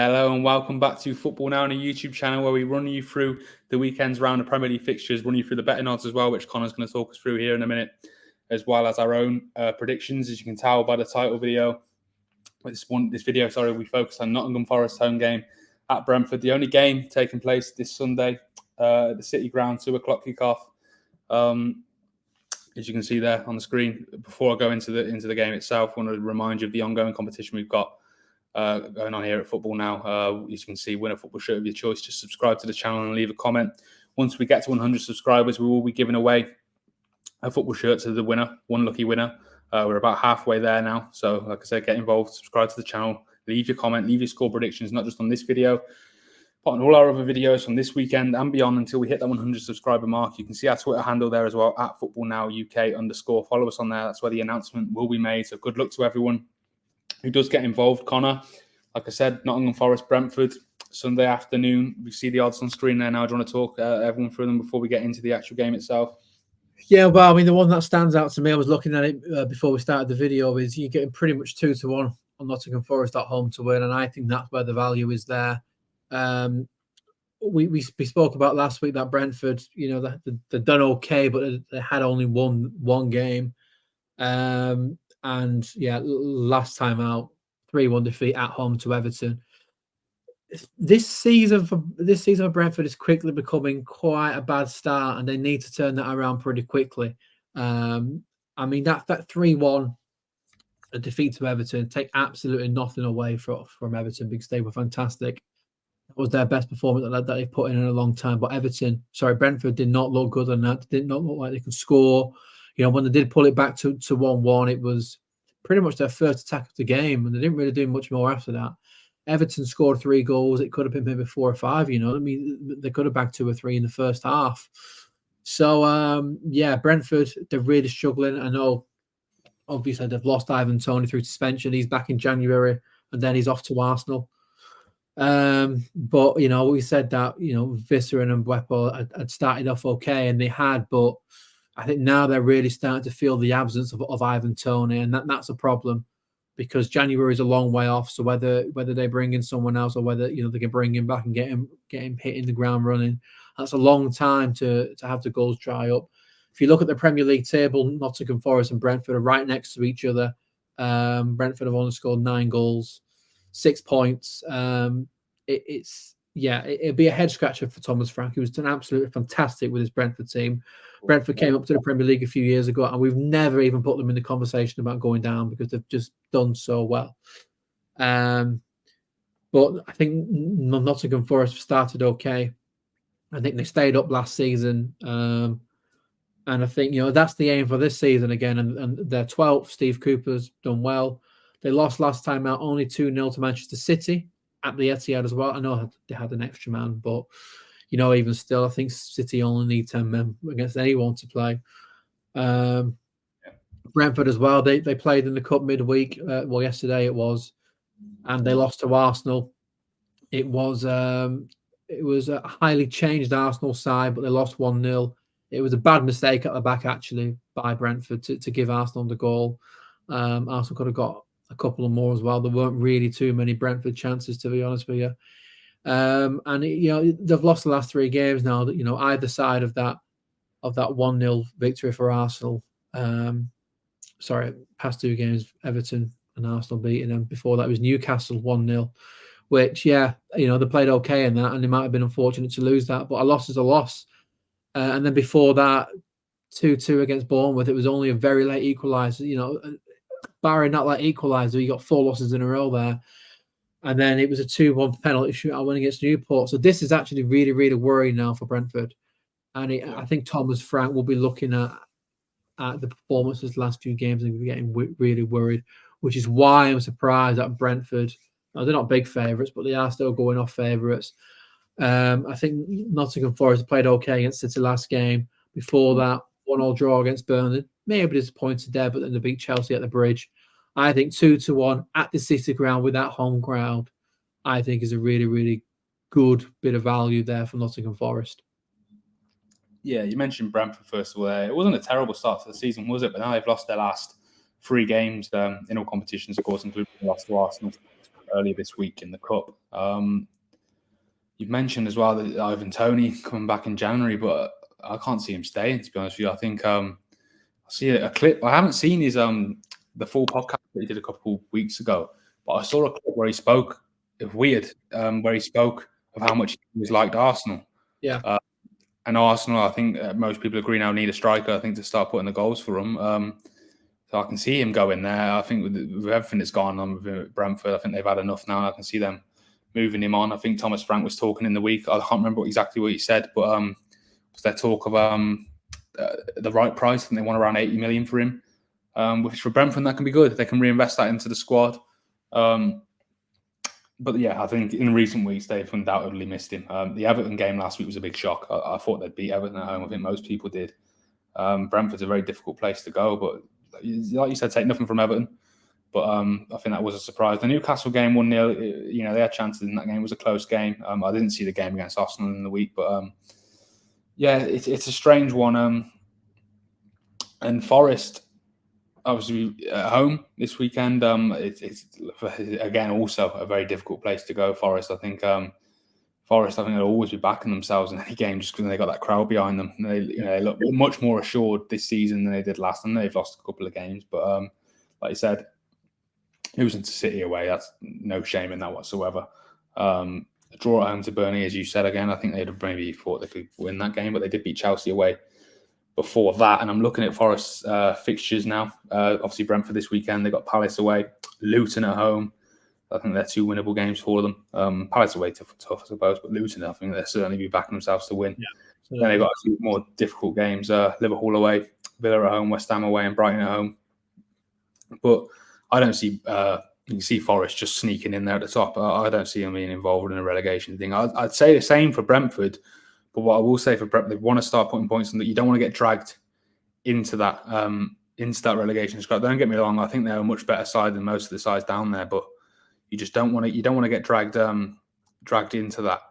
Hello and welcome back to Football Now on a YouTube channel where we run you through the weekend's round of Premier League fixtures, run you through the betting odds as well, which Connor's going to talk us through here in a minute, as well as our own predictions. As you can tell by the title video, this video, we focused on Nottingham Forest home game at Brentford, the only game taking place this Sunday at the City Ground, 2 o'clock kickoff. As you can see there on the screen, before I go into the game itself, I want to remind you of the ongoing competition we've got going on here at Football Now. As you can see, win a football shirt of your choice. Just subscribe to the channel and leave a comment. Once we get to 100 subscribers, we will be giving away a football shirt to the winner, one lucky winner. We're about halfway there now. So like I said, get involved, subscribe to the channel, leave your comment, leave your score predictions, not just on this video, but on all our other videos from this weekend and beyond until we hit that 100 subscriber mark. You can see our Twitter handle there as well, at @FootballNowUK_. Follow us on there. That's where the announcement will be made. So good luck to everyone who does get involved. Connor, like I said, Nottingham Forest, Brentford, Sunday afternoon. We see the odds on screen there now. Do you want to talk everyone through them before we get into the actual game itself? Yeah, well, I mean, the one that stands out to me, I was looking at it before we started the video, is you're getting pretty much 2-1 on Nottingham Forest at home to win, and I think that's where the value is there. We spoke about last week that Brentford, they've done okay, but they had only one game. And yeah, last time out, 3-1 defeat at home to Everton. This season for Brentford is quickly becoming quite a bad start, and they need to turn that around pretty quickly. I mean, that 3-1 defeat to Everton, take absolutely nothing away from Everton because they were fantastic. That was their best performance that they've put in a long time. But Brentford did not look good on that. Did not look like they could score. When they did pull it back to 1-1, it was pretty much their first attack of the game, and they didn't really do much more after that. Everton scored 3 goals. It could have been maybe 4 or 5. I mean, they could have bagged 2 or 3 in the first half. So yeah, Brentford, they're really struggling. I know, obviously, they've lost Ivan Toney through suspension. He's back in January, and then he's off to Arsenal. But we said that Visser and Mbeumo had started off okay, and they had, but I think now they're really starting to feel the absence of Ivan Toney, and that's a problem because January is a long way off. So whether they bring in someone else or whether they can bring him back and get him hitting the ground running, that's a long time to have the goals dry up. If you look at the Premier League table, Nottingham Forest and Brentford are right next to each other. Brentford have only scored 9 goals, 6 points. It'd be a head scratcher for Thomas Frank, who was done absolutely fantastic with his Brentford team. Brentford came up to the Premier League a few years ago, and we've never even put them in the conversation about going down because they've just done so well. But I think Nottingham Forest started okay. I think they stayed up last season, and I think that's the aim for this season again. And they're 12th. Steve Cooper's done well. They lost last time out only 2-0 to Manchester City at the Etihad as well. I know they had an extra man, but even still, I think City only need 10 men against anyone to play. Brentford as well. They played in the cup midweek. Yesterday it was, and they lost to Arsenal. It was a highly changed Arsenal side, but they lost 1-0. It was a bad mistake at the back actually by Brentford to give Arsenal the goal. Arsenal could have got a couple of more as well. There weren't really too many Brentford chances, to be honest with you. And they've lost the last 3 games now. That either side of that 1-0 victory for Arsenal. Past 2 games, Everton and Arsenal beating them. Before that was Newcastle 1-0, which they played okay in that, and they might have been unfortunate to lose that. But a loss is a loss. And then before that, 2-2 against Bournemouth. It was only a very late equaliser. Barring that late equaliser, you got 4 losses in a row there. And then it was a 2-1 penalty shootout win against Newport. So this is actually really, really worrying now for Brentford. And I think Thomas Frank will be looking at the performances the last few games and be getting really worried, which is why I'm surprised that Brentford, they're not big favourites, but they are still going off favourites. I think Nottingham Forest played okay against City last game. Before that, 1-1 draw against Burnley. Maybe disappointed there, but then they beat Chelsea at the Bridge. I think 2-1 at the City ground with that home crowd, I think is a really, really good bit of value there for Nottingham Forest. Yeah, you mentioned Brentford first of all. It wasn't a terrible start to the season, was it? But now they've lost their last 3 games in all competitions, of course, including the loss to Arsenal. earlier this week in the Cup. You've mentioned as well that Ivan Toney coming back in January, but I can't see him staying, to be honest with you. I think I see a clip. I haven't seen his the full podcast that he did a couple of weeks ago, but I saw a clip where he spoke. It's weird, where he spoke of how much he was liked Arsenal. Yeah. And Arsenal, I think most people agree now, need a striker, I think, to start putting the goals for them. So I can see him going there. I think with everything that's gone on with Brentford, I think they've had enough now. I can see them moving him on. I think Thomas Frank was talking in the week. I can't remember exactly what he said, but was there talk of the right price? I think they want around 80 million for him, which for Brentford, that can be good. They can reinvest that into the squad. But yeah, I think in recent weeks, they've undoubtedly missed him. The Everton game last week was a big shock. I thought they'd beat Everton at home. I think most people did. Brentford's a very difficult place to go, but like you said, take nothing from Everton. But I think that was a surprise. The Newcastle game 1-0, they had chances in that game. It was a close game. I didn't see the game against Arsenal in the week, but yeah, it's a strange one. And Forest, obviously at home this weekend. It's again also a very difficult place to go. Forest, I think they'll always be backing themselves in any game just because they got that crowd behind them. They look much more assured this season than they did last time. They've lost a couple of games, but like you said, losing to City away, that's no shame in that whatsoever. A draw at home to Burnley, as you said again, I think they'd have maybe thought they could win that game, but they did beat Chelsea away before that. And I'm looking at Forest's fixtures now. Obviously, Brentford this weekend, they got Palace away, Luton at home. I think they're 2 winnable games for them. Palace away tough, I suppose, but Luton, I think they'll certainly be backing themselves to win. Yeah, then they've got a few more difficult games: Liverpool away, Villa at home, West Ham away, and Brighton at home. But I don't see. You can see Forest just sneaking in there at the top. I don't see them being involved in a relegation thing. I'd say the same for Brentford. But what I will say for Brentford, they want to start putting points in that. You don't want to get dragged into that relegation scrap. Don't get me wrong. I think they're a much better side than most of the sides down there. But you just don't want to. You don't want to get dragged into that.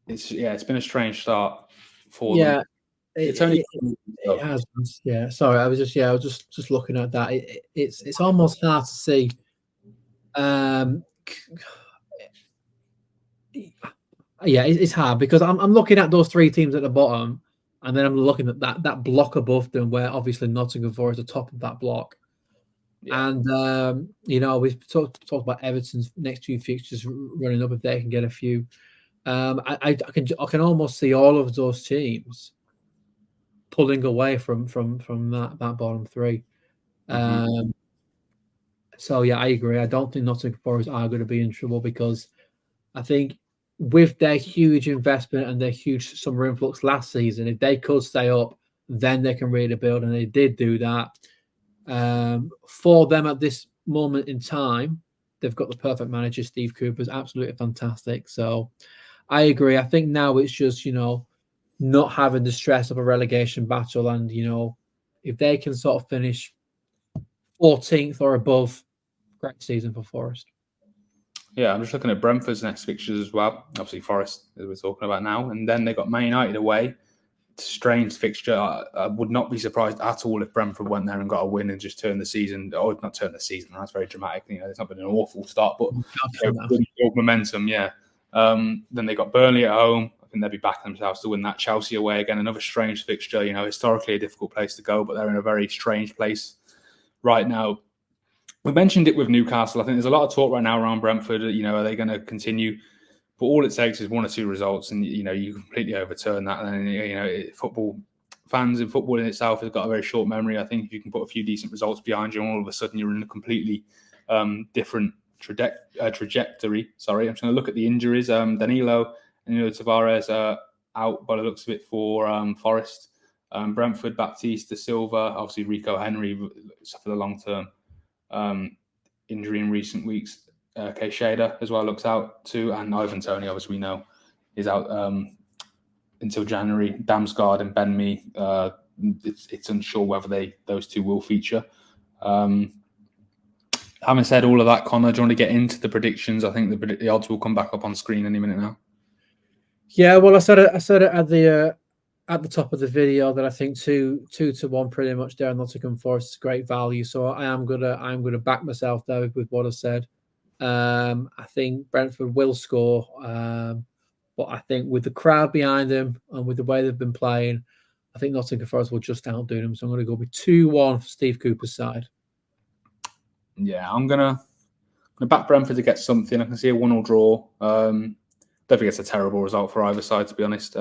It's been a strange start for them. It has. Yeah, sorry. I was just looking at that. It's almost hard to see. It's hard because I'm looking at those 3 teams at the bottom, and then I'm looking at that block above them, where obviously Nottingham Forest are top of that block. Yeah. And we've talked about Everton's next 2 fixtures running up if they can get a few. I can almost see all of those teams pulling away from that bottom 3. Mm-hmm. So yeah, I agree. I don't think Nottingham Forest are going to be in trouble because I think with their huge investment and their huge summer influx last season, if they could stay up, then they can really build, and they did do that. For them at this moment in time, they've got the perfect manager. Steve Cooper's absolutely fantastic. So I agree. I think now it's just not having the stress of a relegation battle, and if they can sort of finish 14th or above, great season for Forest. Yeah, I'm just looking at Brentford's next fixtures as well. Obviously, Forest, as we're talking about now, and then they got Man United away. It's a strange fixture. I would not be surprised at all if Brentford went there and got a win and just turned the season, or not turn the season. That's very dramatic. It's not been an awful start, but really built momentum. Yeah. Then they got Burnley at home. I think they'll be backing themselves to win that. Chelsea away again, another strange fixture. Historically a difficult place to go, but they're in a very strange place right now. We mentioned it with Newcastle. I think there's a lot of talk right now around Brentford. Are they going to continue? But all it takes is 1 or 2 results, and you completely overturn that. And football fans and football in itself has got a very short memory. I think if you can put a few decent results behind you, and all of a sudden you're in a completely different trajectory. Sorry, I'm just going to look at the injuries. Danilo and Tavares are out by the looks of it for Forest. Brentford, Baptiste, Silva, obviously Rico Henry for the long term injury in recent weeks. Queixada as well looks out too, and Ivan Toney, obviously we know, is out until January. Damsgaard and Ben Mee, it's unsure whether those 2 will feature. Having said all of that, Connor, do you want to get into the predictions? I think the odds will come back up on screen any minute now. Yeah, well, I said it at the at the top of the video that I think 2-1 pretty much there on Nottingham Forest is great value. So I'm gonna back myself there with what I said. I think Brentford will score, but I think with the crowd behind them and with the way they've been playing, I think Nottingham Forest will just outdo them. So I'm going to go with 2-1 for Steve Cooper's side. Yeah, I'm gonna back Brentford to get something. I can see a 1-1 draw. Don't think it's a terrible result for either side, to be honest.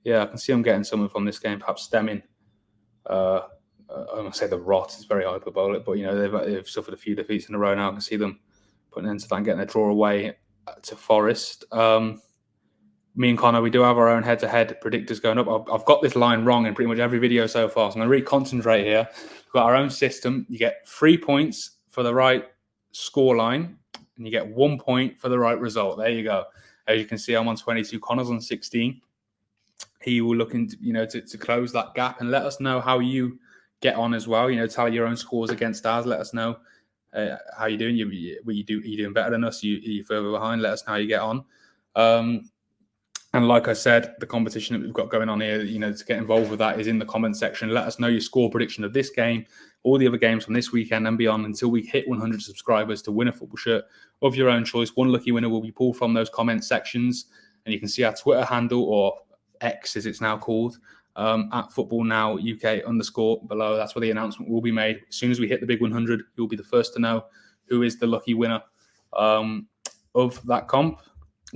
Yeah, I can see them getting something from this game, perhaps stemming. I'm gonna say the rot is very hyperbolic, but they've suffered a few defeats in a row now. I can see them putting an end to that and getting a draw away to Forest. Me and Connor, we do have our own head-to-head predictors going up. I've got this line wrong in pretty much every video so far, so I'm going to really concentrate here. We've got our own system. You get 3 points for the right score line, and you get 1 point for the right result. There you go. As you can see, I'm on 22. Connor's on 16. He will look into, to close that gap, and let us know how you get on as well. Tally your own scores against ours. Let us know how you're doing. You doing better than us? You further behind? Let us know how you get on. And like I said, the competition that we've got going on here, to get involved with that is in the comment section. Let us know your score prediction of this game, all the other games from this weekend and beyond until we hit 100 subscribers to win a football shirt of your own choice. One lucky winner will be pulled from those comment sections. And you can see our Twitter handle, or X as it's now called, at footballnowuk_ below. That's where the announcement will be made. As soon as we hit the big 100, you'll be the first to know who is the lucky winner of that comp.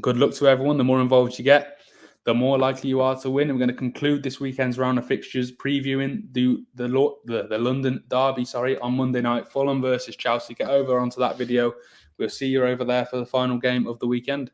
Good luck to everyone. The more involved you get, the more likely you are to win. And we're going to conclude this weekend's round of fixtures previewing the London derby, on Monday night, Fulham versus Chelsea. Get over onto that video. We'll see you over there for the final game of the weekend.